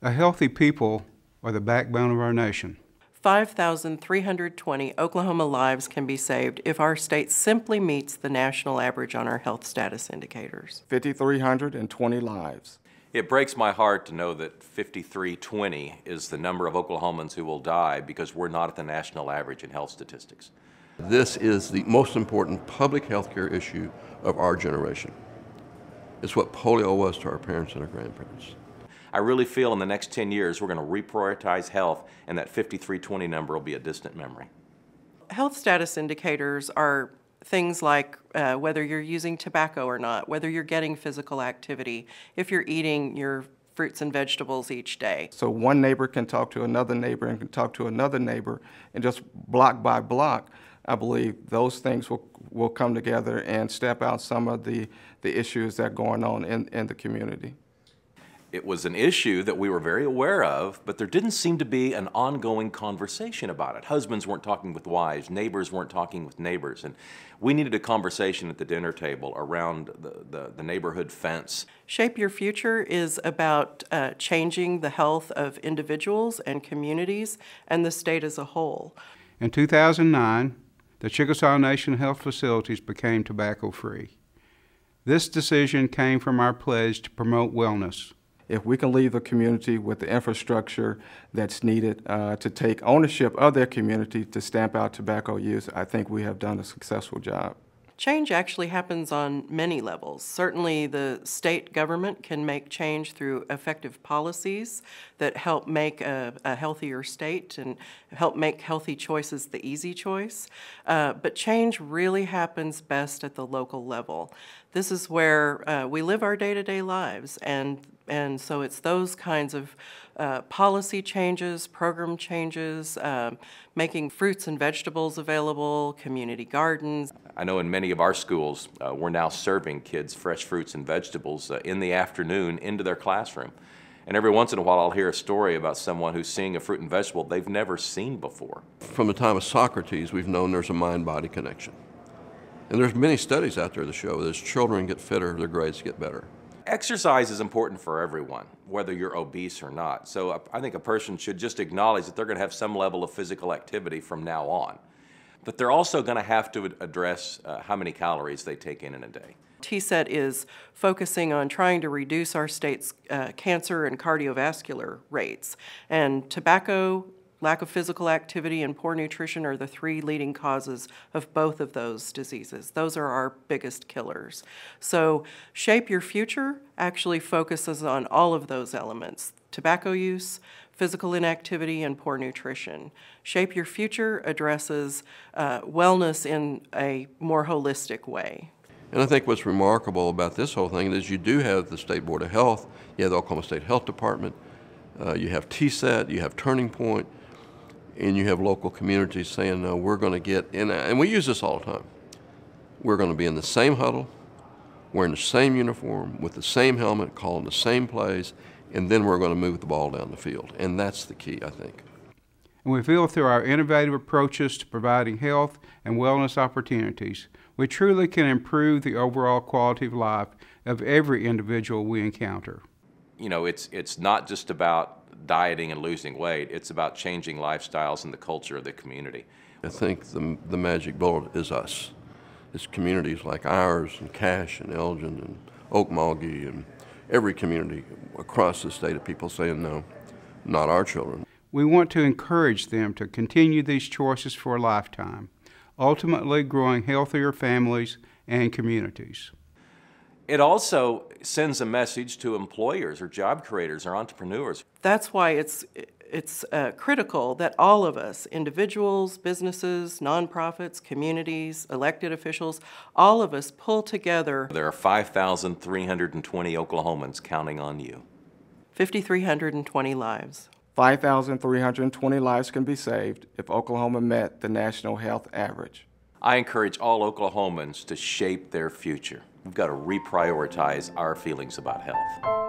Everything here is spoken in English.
A healthy people are the backbone of our nation. 5,320 Oklahoma lives can be saved if our state simply meets the national average on our health status indicators. 5,320 lives. It breaks my heart to know that 5,320 is the number of Oklahomans who will die because we're not at the national average in health statistics. This is the most important public health care issue of our generation. It's what polio was to our parents and our grandparents. I really feel in the next 10 years we're going to reprioritize health, and that 5,320 number will be a distant memory. Health status indicators are things like whether you're using tobacco or not, whether you're getting physical activity, if you're eating your fruits and vegetables each day. So one neighbor can talk to another neighbor and can talk to another neighbor, and just block by block, I believe those things will come together and step out some of the issues that are going on in the community. It was an issue that we were very aware of, but there didn't seem to be an ongoing conversation about it. Husbands weren't talking with wives, neighbors weren't talking with neighbors, and we needed a conversation at the dinner table around the neighborhood fence. Shape Your Future is about changing the health of individuals and communities and the state as a whole. In 2009, the Chickasaw Nation health facilities became tobacco-free. This decision came from our pledge to promote wellness. If we can leave the community with the infrastructure that's needed to take ownership of their community to stamp out tobacco use, I think we have done a successful job. Change actually happens on many levels. Certainly the state government can make change through effective policies that help make a healthier state and help make healthy choices the easy choice. But change really happens best at the local level. This is where we live our day-to-day lives, and so it's those kinds of policy changes, program changes, making fruits and vegetables available, community gardens. I know in many of our schools, we're now serving kids fresh fruits and vegetables in the afternoon into their classroom. And every once in a while I'll hear a story about someone who's seeing a fruit and vegetable they've never seen before. From the time of Socrates, we've known there's a mind-body connection. And there's many studies out there that show that as children get fitter, their grades get better. Exercise is important for everyone, whether you're obese or not. So I think a person should just acknowledge that they're going to have some level of physical activity from now on. But they're also going to have to address how many calories they take in a day. TSET is focusing on trying to reduce our state's cancer and cardiovascular rates. And tobacco, lack of physical activity, and poor nutrition are the three leading causes of both of those diseases. Those are our biggest killers. So Shape Your Future actually focuses on all of those elements: tobacco use, physical inactivity, and poor nutrition. Shape Your Future addresses wellness in a more holistic way. And I think what's remarkable about this whole thing is you do have the State Board of Health, you have the Oklahoma State Health Department, you have TSET, you have Turning Point, and you have local communities saying, no, we're going to get in, and we use this all the time. We're going to be in the same huddle, wearing the same uniform, with the same helmet, calling the same plays, and then we're going to move the ball down the field. And that's the key, I think. And we feel through our innovative approaches to providing health and wellness opportunities, we truly can improve the overall quality of life of every individual we encounter. You know, it's not just about dieting and losing weight, it's about changing lifestyles and the culture of the community. I think the magic bullet is us. It's communities like ours and Cache and Elgin and Okmulgee and every community across the state of people saying, no, not our children. We want to encourage them to continue these choices for a lifetime, ultimately growing healthier families and communities. It also sends a message to employers or job creators or entrepreneurs. That's why it's critical that all of us, individuals, businesses, nonprofits, communities, elected officials, all of us pull together. There are 5,320 Oklahomans counting on you. 5,320 lives. 5,320 lives can be saved if Oklahoma met the national health average. I encourage all Oklahomans to shape their future. We've got to reprioritize our feelings about health.